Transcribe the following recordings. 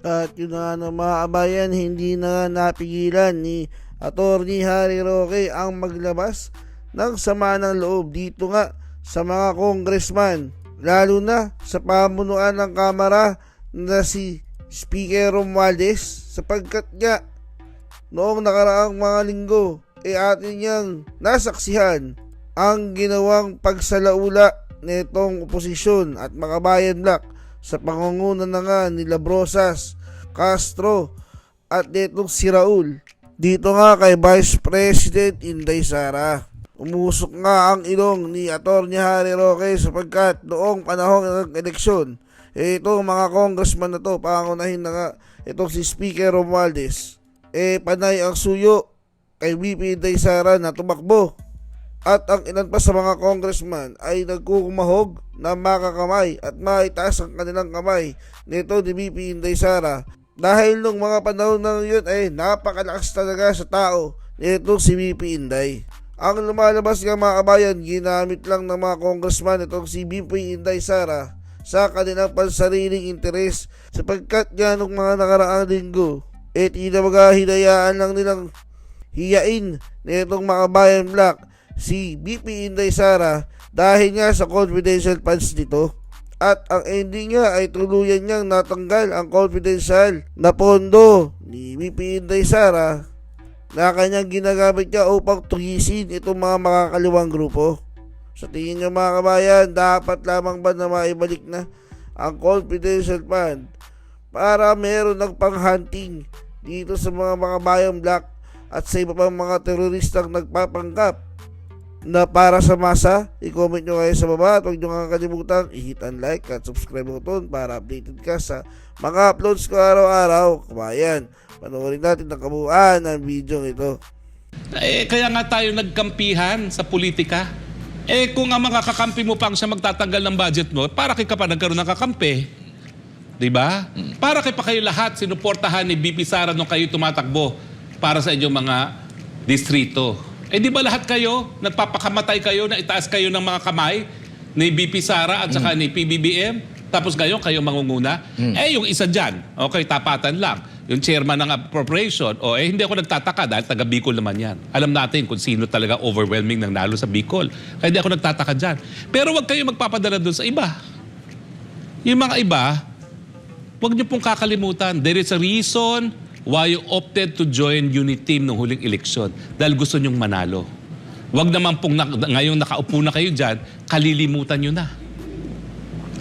At yun na nga mga kabayan, hindi na napigilan ni Attorney Harry Roque ang maglabas ng sama ng loob dito nga sa mga congressman, lalo na sa pamunuan ng Kamara na si Speaker Romualdez, sapagkat nga noong nakaraang mga linggo atin niyang nasaksihan ang ginawang pagsalaula nitong oposisyon at Makabayan Black sa pangunguna na nga ni Labrosas, Castro at netong si Raul dito nga kay Vice President Inday Sara. Umusok nga ang ilong ni Attorney Harry Roque sapagkat noong panahon ng eleksyon, itong mga congressman na to, pangunahin na nga itong si Speaker Romualdez, panay ang suyo kay VP Inday Sara na tumakbo. At ang ilan pa sa mga congressman ay nagkukumahog na makakamay at maitaas ang kanilang kamay nito ni VP Inday Sara. Dahil nung mga panahon na yun ay napakalakas talaga sa tao nito si VP Inday. Ang lumalabas nga mga kabayan, ginamit lang ng mga congressman itong si VP Inday Sara sa kanilang pansariling interes, sapagkat nga nung mga nakaraang linggo tila hinayaan lang nilang hiyain nitong Makabayan Black si VP Inday Sara dahil nga sa confidential funds nito. At ang ending nga ay tuluyan niyang natanggal ang confidential na pondo ni VP Inday Sara na kanyang ginagamit niya upang tugisin itong mga makakaliwang grupo. Sa tingin niyo mga kabayan, dapat lamang ba na maibalik na ang confidential fund para meron ng pang-hunting dito sa mga Makabayan Black at sa iba pang mga teroristang nagpapanggap na para sa masa? I-comment nyo kayo sa baba at huwag nyo kakalimutan i-hit and like at subscribe button para updated ka sa mga uploads ko araw-araw. Kabayan, panoorin natin ang kabuuan ng video ito. Kaya nga tayo nagkampihan sa politika. Kung ang mga kakampi mo pang siya magtatanggal ng budget mo, para kayo ka pa nagkaroon ng kakampi. Diba? Para kayo pa kayo lahat sinuportahan ni BP Sara nung kayo tumatakbo para sa inyong mga distrito. Di ba lahat kayo, nagpapakamatay kayo na itaas kayo ng mga kamay ni BP Sara at saka ni PBBM, tapos kayo mangunguna? Yung isa dyan, okay, tapatan lang. Yung chairman ng appropriation, hindi ako nagtataka dahil taga Bicol naman yan. Alam natin kung sino talaga overwhelming nang nalo sa Bicol. Kaya hindi ako nagtataka dyan. Pero wag kayo magpapadala doon sa iba. Yung mga iba, wag niyo pong kakalimutan, there is a reason why you opted to join unit team ng huling eleksyon. Dahil gusto nyong manalo. Wag naman pong ngayong nakaupo na kayo dyan, kalilimutan nyo na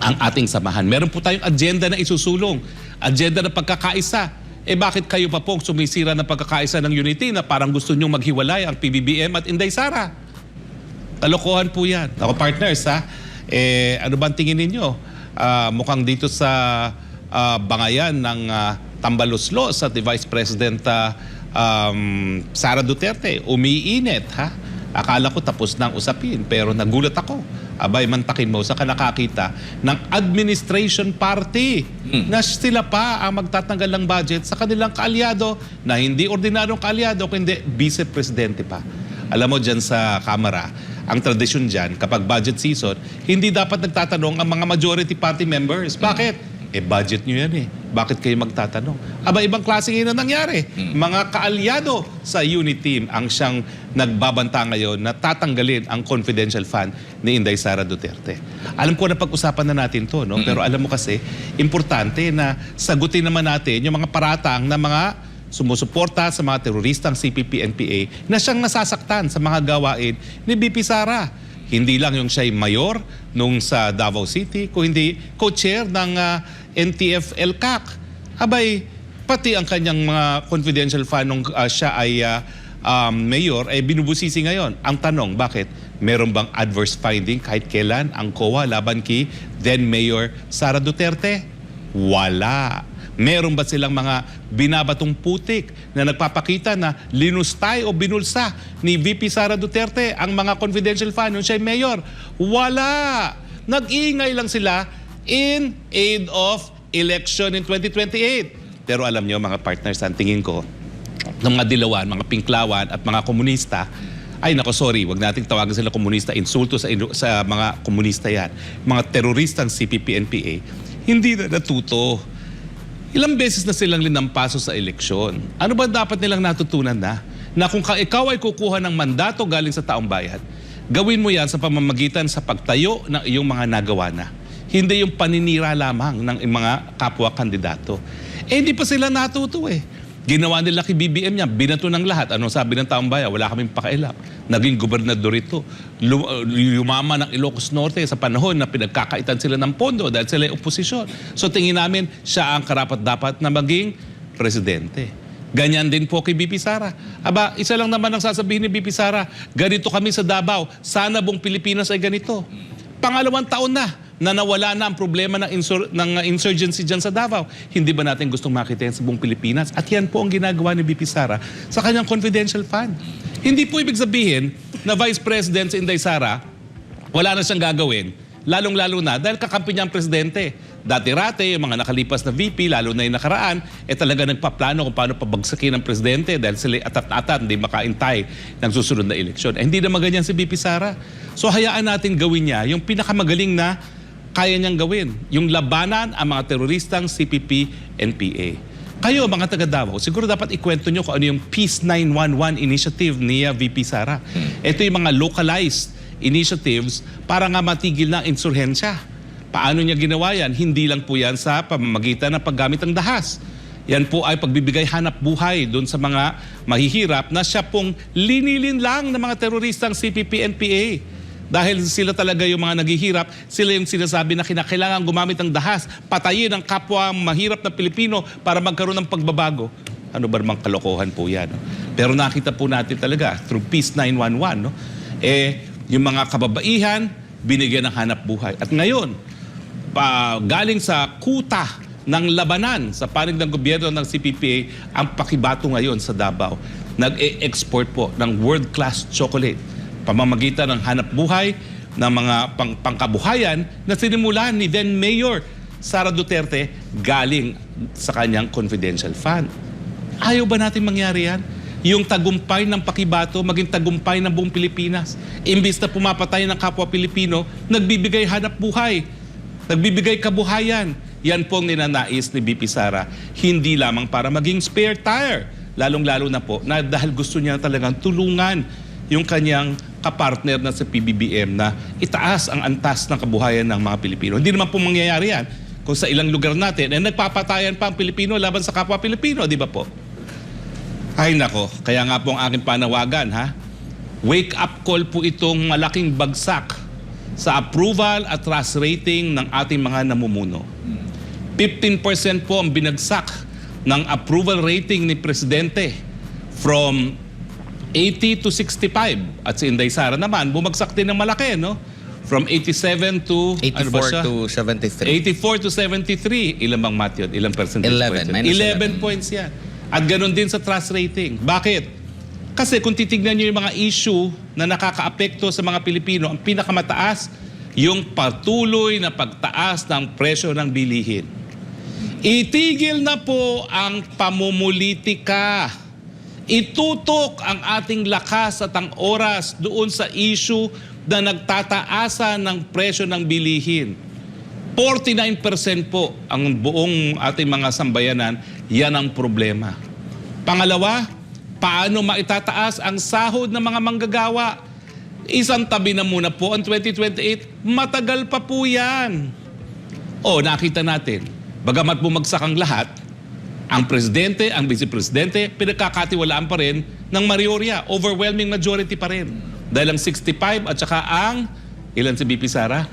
ang ating samahan. Meron po tayong agenda na isusulong. Agenda na pagkakaisa. Bakit kayo pa po sumisira ng pagkakaisa ng unity na parang gusto nyong maghiwalay ang PBBM at Inday Sara? Kalokohan po yan. Ako partners ano ba ang tingin ninyo? Mukhang dito sa bangayan ng Tambaluslos at the Vice President Sara Duterte, umiinit Akala ko tapos na ang usapin, pero nagulat ako. Abay, mantakin mo sa nakakita ng administration party na sila pa ang magtatanggal ng budget sa kanilang kaalyado na hindi ordinaryong kaalyado, kundi vice-presidente pa. Alam mo dyan sa Kamara, ang tradisyon dyan, kapag budget season, hindi dapat nagtatanong ang mga majority party members. Bakit? Budget nyo yan Bakit kayo magtatanong? Ibang klase ngayon na nangyari. Mga kaalyado sa unit team ang siyang nagbabanta ngayon na tatanggalin ang confidential fund ni Inday Sara Duterte. Alam ko na pag-usapan na natin to, no? Pero alam mo kasi, importante na sagutin naman natin yung mga paratang na mga sumusuporta sa mga teroristang CPP-NPA na siyang nasasaktan sa mga gawain ni BP Sara. Hindi lang yung siya'y mayor nung sa Davao City, kung hindi co-chair ng NTF-ELCAC. Pati ang kanyang mga confidential fund nung siya ay mayor, binubusisi ngayon. Ang tanong, bakit? Meron bang adverse finding kahit kailan ang COA laban kay then Mayor Sara Duterte? Wala. Meron ba silang mga binabatong putik na nagpapakita na linustay o binulsa ni VP Sara Duterte ang mga confidential fund nung siya mayor? Wala! Nag-iingay lang sila in aid of election in 2028. Pero alam nyo mga partners, ang tingin ko, ng mga dilawan, mga pinklawan at mga komunista, ay nako sorry, wag nating tawagan sila komunista, insulto sa mga komunista yan. Mga teroristang CPP-NPA, hindi na natuto. Ilang beses na silang linampaso sa eleksyon. Ano ba dapat nilang natutunan na? Na kung ikaw ay kukuha ng mandato galing sa taong bayan, gawin mo yan sa pamamagitan sa pagtayo ng iyong mga nagawa na. Hindi yung paninira lamang ng mga kapwa-kandidato. Hindi pa sila natuto eh. Ginawa nila kay BBM niya, binato ng lahat. Ano sabi ng taong bayan? Wala kaming pakialam. Naging gobernador ito. Lumama ng Ilocos Norte sa panahon na pinagkakaitan sila ng pondo dahil sila ay oposisyon. So tingin namin siya ang karapat-dapat na maging presidente. Ganyan din po kay BP Sara. Aba, isa lang naman ang sasabihin ni BP Sara, ganito kami sa Davao, sana buong Pilipinas ay ganito. Pangalawang taon na nawala na ang problema ng insurgency dyan sa Davao. Hindi ba natin gustong makita yan sa buong Pilipinas? At yan po ang ginagawa ni BP Sara sa kanyang confidential fund. Hindi po ibig sabihin na Vice President si Inday Sara, wala na siyang gagawin, lalong-lalo na dahil kakampi niya ang presidente. Dati-rate, yung mga nakalipas na VP, lalo na yung nakaraan, talaga nagpaplano kung paano pabagsakin ang presidente dahil sila atat-atat, hindi makaintay ng susunod na eleksyon. Hindi naman ganyan si BP Sara. So hayaan natin gawin niya yung pinakamagaling na kaya niyang gawin. Yung labanan ang mga teroristang CPP, NPA. Kayo, mga taga Davao, siguro dapat ikwento nyo kung ano yung Peace 911 initiative ni VP Sara. Ito yung mga localized initiatives para nga matigil na insurhensya. Paano niya ginawa yan? Hindi lang po yan sa pamamagitan ng paggamit ng dahas. Yan po ay pagbibigay hanap buhay doon sa mga mahihirap na siya pong linilin lang ng mga teroristang CPP, NPA. Dahil sila talaga yung mga naghihirap, sila yung sinasabi na kinakailangan gumamit ng dahas, patayin ang kapwa mahirap na Pilipino para magkaroon ng pagbabago. Ano ba namang kalokohan po yan? No? Pero nakita po natin talaga through Peace 911, no? Yung mga kababaihan, binigyan ng hanap buhay. At ngayon, galing sa kuta ng labanan sa panig ng gobyerno ng CPPA, ang pakibato ngayon sa Davao, nag-e-export po ng world-class chocolate pamamagitan ng hanap buhay ng mga pangkabuhayan na sinimulan ni then Mayor Sara Duterte galing sa kanyang confidential fund. Ayaw ba natin mangyari yan? Yung tagumpay ng pakibato maging tagumpay ng buong Pilipinas. Imbis na pumapatay ng kapwa Pilipino, nagbibigay hanap buhay, nagbibigay kabuhayan. Yan pong ninanais ni BP Sara, hindi lamang para maging spare tire. Lalong-lalo na po na dahil gusto niya talagang tulungan yung kanyang kapartner na sa PBBM na itaas ang antas ng kabuhayan ng mga Pilipino. Hindi naman po mangyayari yan kung sa ilang lugar natin nagpapatayan pa ang Pilipino laban sa kapwa Pilipino, di ba po? Ay nako, kaya nga po ang aking panawagan, ha? Wake up call po itong malaking bagsak sa approval at trust rating ng ating mga namumuno. 15% po ang binagsak ng approval rating ni Presidente from 80 to 65. At si Inday Sara naman, bumagsak din ng malaki, no? From 87 to... 84 to 73. 84 to 73. Ilan bang math yun? Ilang percentage 11, points? 11 -11. points yan. At ganun din sa trust rating. Bakit? Kasi kung titignan nyo yung mga issue na nakakaapekto sa mga Pilipino, ang pinakamataas, yung patuloy na pagtaas ng presyo ng bilihin. Itigil na po ang pamumulitika. Itutok ang ating lakas at ang oras doon sa issue na nagtataasa ng presyo ng bilihin. 49% po ang buong ating mga sambayanan, yan ang problema. Pangalawa, paano maitataas ang sahod ng mga manggagawa? Isang tabi na muna po ang 2028, matagal pa po yan. Nakita natin, bagamat bumagsak ang lahat, ang presidente, ang vice-presidente, pinagkakatiwalaan pa rin ng mayorya. Overwhelming majority pa rin. Dahil ang 65 at saka ang, ilan si BP Sara?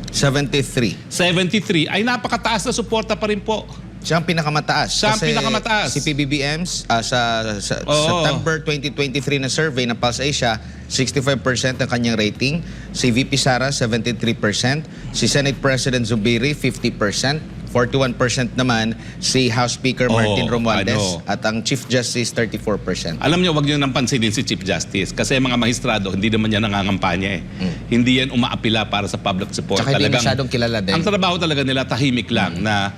73. 73 ay napakataas na suporta pa rin po. Siya ang pinakamataas. Siya ang Kasi pinakamataas. Si PBBMs, sa September 2023 na survey ng Pulse Asia, 65% ang kanyang rating. Si VP Sara, 73%. Si Senate President Zubiri, 50%. 41% naman si House Speaker Martin Romualdez. At ang Chief Justice, 34%. Alam niyo, wag niyo nang pansinin si Chief Justice kasi mga mahistrado, hindi naman yan nangangampanya eh. Hindi yan umaapila para sa public support. Tsaka hindi masyadong kilala din. Ang trabaho talaga nila, tahimik lang na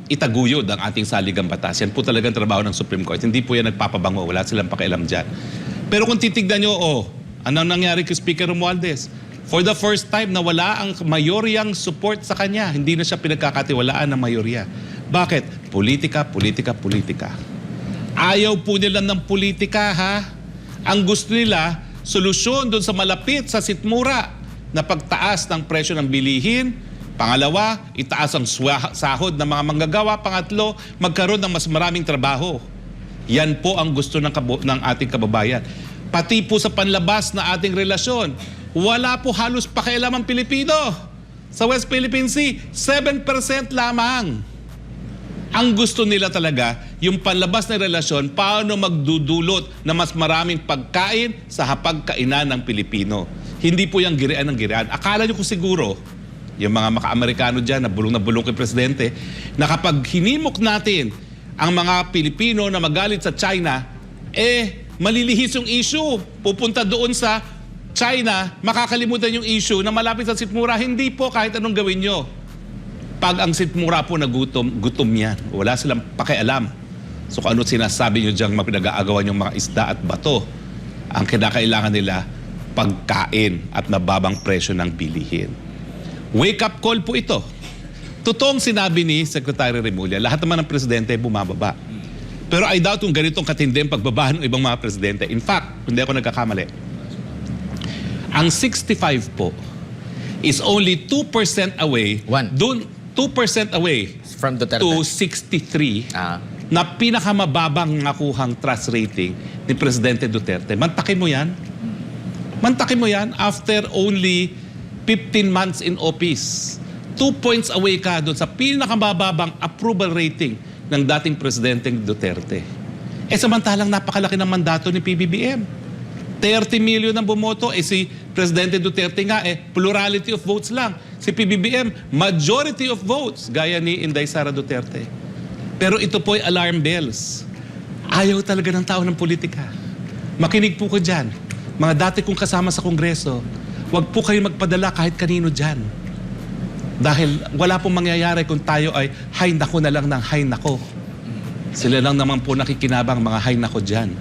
itaguyod ang ating saligang batas. Yan po talagang trabaho ng Supreme Court. Hindi po yan nagpapabango. Wala silang pakialam dyan. Pero kung titignan nyo, anong nangyari kay Speaker Romualdez? For the first time na wala ang mayoryang support sa kanya. Hindi na siya pinagkakatiwalaan ng mayorya. Bakit? politika, politika, politika. Ayaw po nila ng politika, ha? Ang gusto nila, solusyon doon sa malapit sa sikmura na pagtaas ng presyo ng bilihin. Pangalawa, itaas ang sahod ng mga manggagawa. Pangatlo, magkaroon ng mas maraming trabaho. Yan po ang gusto ng ating kababayan. Pati po sa panlabas na ating relasyon, wala po halos pakialam ang Pilipino. Sa West Philippine Sea, 7% lamang. Ang gusto nila talaga, yung panlabas na relasyon, paano magdudulot na mas maraming pagkain sa hapagkainan ng Pilipino. Hindi po yung girian ng girian. Akala nyo kung siguro, yung mga maka-Amerikano dyan na bulong kay Presidente, na kapag hinimok natin ang mga Pilipino na magalit sa China, malilihis yung issue. Pupunta doon sa China, makakalimutan yung issue na malapit sa sikmura. Hindi po kahit anong gawin nyo. Pag ang sikmura po nagutom, gutom yan. Wala silang pakialam. So kung ano sinasabi nyo dyan, mapinag-aagawan yung mga isda at bato, ang kinakailangan nila, pagkain at mababang presyo ng bilihin. Wake-up call po ito. Totoong sinabi ni Secretary Remulla, lahat naman ng presidente bumababa. Pero I doubt kung ganitong katindi ang pagbaba ng ibang mga presidente. In fact, hindi ako nagkakamali. Ang 65 po is only 2% away. 2% away From Duterte. to 63 na pinakamababang nakuhang trust rating ni Presidente Duterte. Mantakin mo yan? Mantakin mo yan after only 15 months in office. 2 points away ka doon sa pinakamababang approval rating ng dating Presidente Duterte. Samantalang napakalaki ng mandato ni PBBM. 30 million ang bumoto. Si Presidente Duterte nga, plurality of votes lang. Si PBBM, majority of votes, gaya ni Inday Sara Duterte. Pero ito po ay alarm bells. Ayaw talaga ng tao ng politika. Makinig po ko dyan. Mga dati kong kasama sa Kongreso, huwag po kayo magpadala kahit kanino dyan. Dahil wala pong mangyayari kung tayo ay hay nako na lang ng hay nako. Sila lang naman po nakikinabang mga hay nako dyan.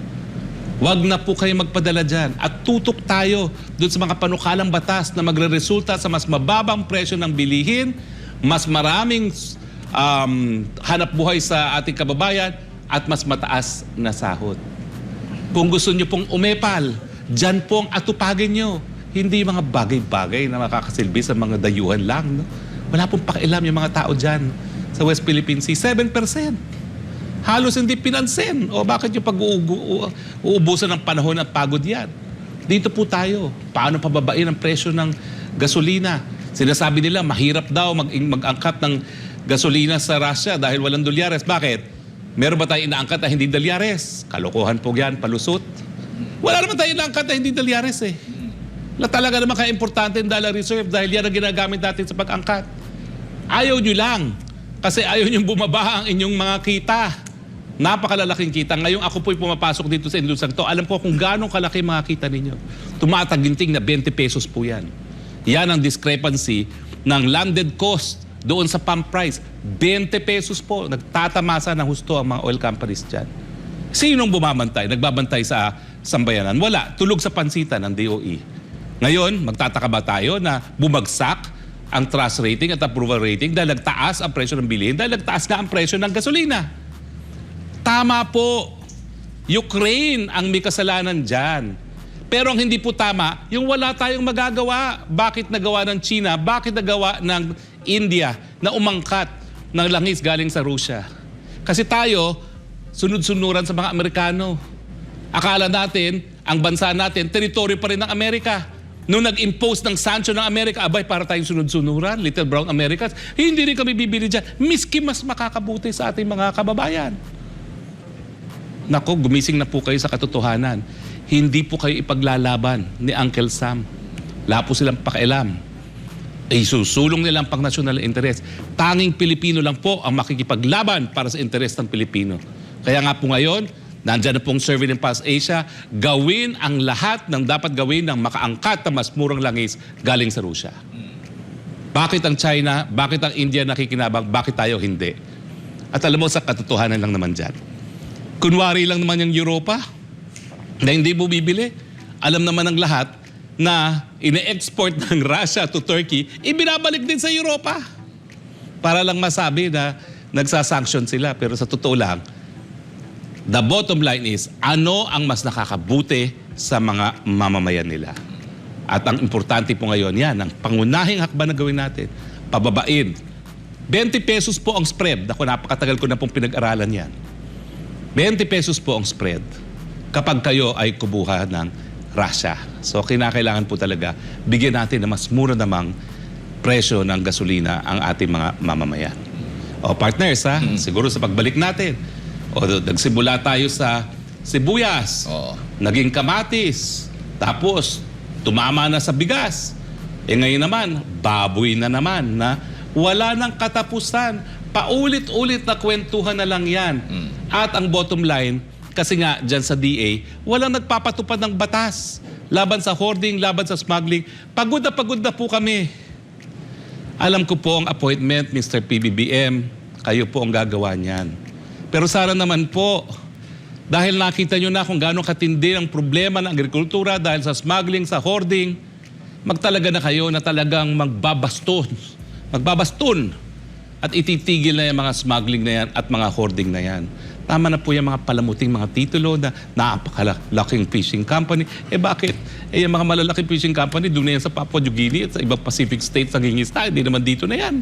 Huwag na po kayo magpadala dyan. At tutok tayo doon sa mga panukalang batas na magre-resulta sa mas mababang presyo ng bilihin, mas maraming hanap buhay sa ating kababayan, at mas mataas na sahod. Kung gusto nyo pong umepal, dyan po ang atupagin nyo. Hindi mga bagay-bagay na makakasilbi sa mga dayuhan lang. No? Wala pong pakialam yung mga tao dyan sa West Philippine Sea. 7%. Halos hindi pinansin. O bakit yung pag-uubusan ng panahon at pagod yan? Dito po tayo. Paano pababain ang presyo ng gasolina? Sinasabi nila mahirap daw mag-angkat ng gasolina sa Russia dahil walang dolyares. Bakit? Meron ba tayo inaangkat na hindi dolyares? Kalokohan po yan, palusot. Wala naman tayo inaangkat na hindi dolyares na talaga naman ka-importante yung dollar reserve dahil yan ang ginagamit natin sa pag-angkat. Ayaw nyo lang. Kasi ayaw nyo bumaba ang inyong mga kita. Napakalalaking kita. Ngayon ako po'y pumapasok dito sa industrang to. Alam ko kung gano'ng kalaki mga kita ninyo. Tumataginting na 20 pesos po yan. Yan ang discrepancy ng landed cost doon sa pump price. 20 pesos po. Nagtatamasa ng husto ang mga oil companies dyan. Sinong bumabantay? Nagbabantay sa sambayanan? Wala. Tulog sa pansitan ng DOE. Ngayon, magtataka ba tayo na bumagsak ang trust rating at approval rating dahil nagtaas ang presyo ng bilihin, dahil nagtaas nga ang presyo ng gasolina? Tama po. Ukraine ang may kasalanan dyan. Pero ang hindi po tama, yung wala tayong magagawa. Bakit nagawa ng China? Bakit nagawa ng India na umangkat ng langis galing sa Russia? Kasi tayo, sunod-sunuran sa mga Amerikano. Akala natin, ang bansa natin, teritoryo pa rin ng Amerika. Nung nag-impose ng sanction ng Amerika, abay, para tayong sunod-sunuran, Little Brown Americans, hindi rin kami bibili dyan. Miski mas makakabuti sa ating mga kababayan. Nako, gumising na po kayo sa katotohanan. Hindi po kayo ipaglalaban ni Uncle Sam. Wala po silang pakialam. Susulong nila ang pang-national interest. Tanging Pilipino lang po ang makikipaglaban para sa interest ng Pilipino. Kaya nga po ngayon, nandiyan na pong survey ng Pulse Asia, gawin ang lahat ng dapat gawin ng makaangkat na mas murang langis galing sa Russia. Bakit ang China, bakit ang India nakikinabang, bakit tayo hindi? At alam mo, sa katotohanan lang naman dyan. Kunwari lang naman yung Europa na hindi mo bibili. Alam naman ng lahat na ine-export ng Russia to Turkey, ibinabalik din sa Europa. Para lang masabi na nagsasanction sila. Pero sa totoo lang, the bottom line is, ano ang mas nakakabuti sa mga mamamayan nila? At ang importante po ngayon, yan, ang pangunahing hakbang na gawin natin, pababain. 20 pesos po ang spread. Ako, napakatagal ko na pong pinag-aralan yan. 20 pesos po ang spread kapag kayo ay kubuha ng Russia. So, kinakailangan po talaga bigyan natin na mas mura namang presyo ng gasolina ang ating mga mamamayan. O partners, ha? Siguro sa pagbalik natin, o nagsimula tayo sa sibuyas, naging kamatis, tapos tumama na sa bigas. Ngayon naman, baboy na naman na wala nang katapusan. Paulit-ulit na kwentuhan na lang yan. At ang bottom line, kasi nga dyan sa DA, walang nagpapatupad ng batas. Laban sa hoarding, laban sa smuggling. Pagod na po kami. Alam ko po ang appointment, Mr. PBBM, kayo po ang gagawa niyan. Pero sana naman po, dahil nakita nyo na kung gaano katindi ang problema ng agrikultura dahil sa smuggling, sa hoarding, magtalaga na kayo na talagang magbabaston at ititigil na yung mga smuggling na yan at mga hoarding na yan. Tama na po yung mga palamuting mga titulo na napakalaking fishing company. Bakit? Yung mga malalaking fishing company, doon na yan sa Papua New Guinea at sa ibang Pacific states ang hingista. Hindi naman dito na yan.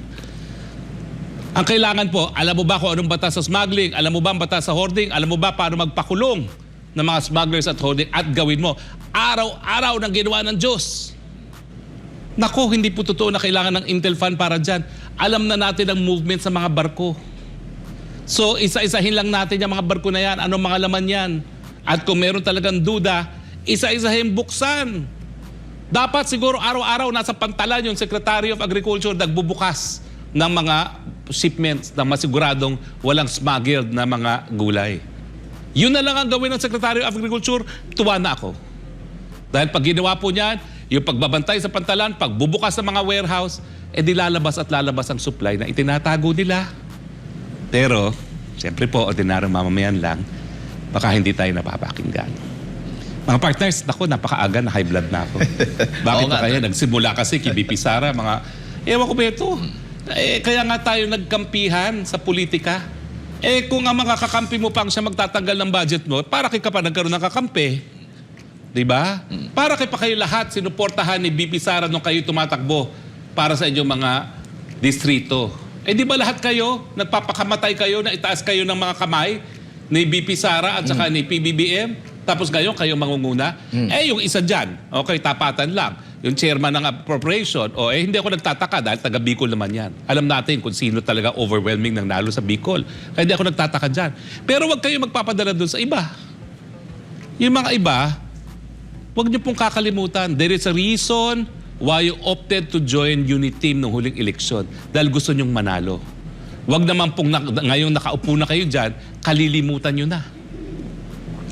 Ang kailangan po, alam mo ba kung anong batas sa smuggling? Alam mo ba ang batas sa hoarding? Alam mo ba paano magpakulong ng mga smugglers at hoarding? At gawin mo, araw-araw ng ginawa ng Diyos. Nako, hindi po totoo na kailangan ng Intel Fund para dyan. Alam na natin ang movement sa mga barko. So, isa-isahin lang natin yung mga barko na yan. Anong mga laman yan? At kung meron talagang duda, isa-isahin buksan. Dapat siguro araw-araw nasa pantalan yung Secretary of Agriculture nagbubukas ng mga shipments na masiguradong walang smuggled na mga gulay. Yun na lang ang gawin ng Secretary of Agriculture, tuwa na ako. Dahil pag ginawa po niyan, yung pagbabantay sa pantalan, pagbubukas ng mga warehouse, di lalabas at lalabas ang supply na itinatago nila. Pero, siyempre po, ordinaryong mamamayan lang, baka hindi tayo napapakinggan. Mga partners, naku, napakaaga na high blood na ako. Bakit pa kaya? Nagsimula kasi kay BP Sara, ewan ko ba ito? Kaya nga tayo nagkampihan sa politika. Kung ang mga kakampi mo pang siya magtatanggal ng budget mo, para kayo ka pa nagkaroon ng kakampi. Diba? Para kayo pa kayo lahat sinuportahan ni BP Sara nung kayo tumatakbo para sa inyong mga distrito. Di ba lahat kayo, nagpapakamatay kayo na itaas kayo ng mga kamay ni BP Sara at saka ni PBBM? Tapos kayo mangunguna? Yung isa dyan, okay, tapatan lang. Yung chairman ng appropriation, hindi ako nagtataka dahil taga Bicol naman yan. Alam natin kung sino talaga overwhelming nang nalo sa Bicol. Kaya hindi ako nagtataka dyan. Pero wag kayo magpapadala doon sa iba. Yung mga iba, wag niyo pong kakalimutan. There is a reason why you opted to join unit team ng huling eleksyon. Dahil gusto niyong manalo. Wag naman pong ngayong nakaupo na kayo dyan, kalilimutan niyo na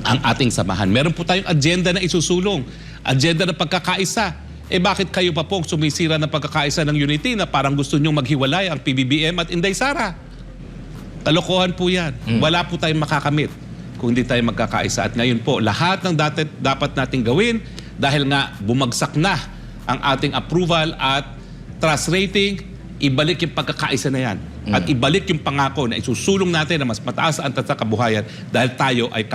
ang ating samahan. Meron po tayong agenda na isusulong. Agenda ng pagkakaisa. Bakit kayo pa pong sumisira ng pagkakaisa ng unity na parang gusto nyong maghiwalay ang PBBM at Inday Sara? Kalokohan po yan. Wala po tayong makakamit kung hindi tayo magkakaisa. At ngayon po, lahat ng dapat nating gawin dahil nga bumagsak na ang ating approval at trust rating, ibalik yung pagkakaisa na yan. At ibalik yung pangako na isusulong natin na mas mataas ang tansang kabuhayan dahil tayo ay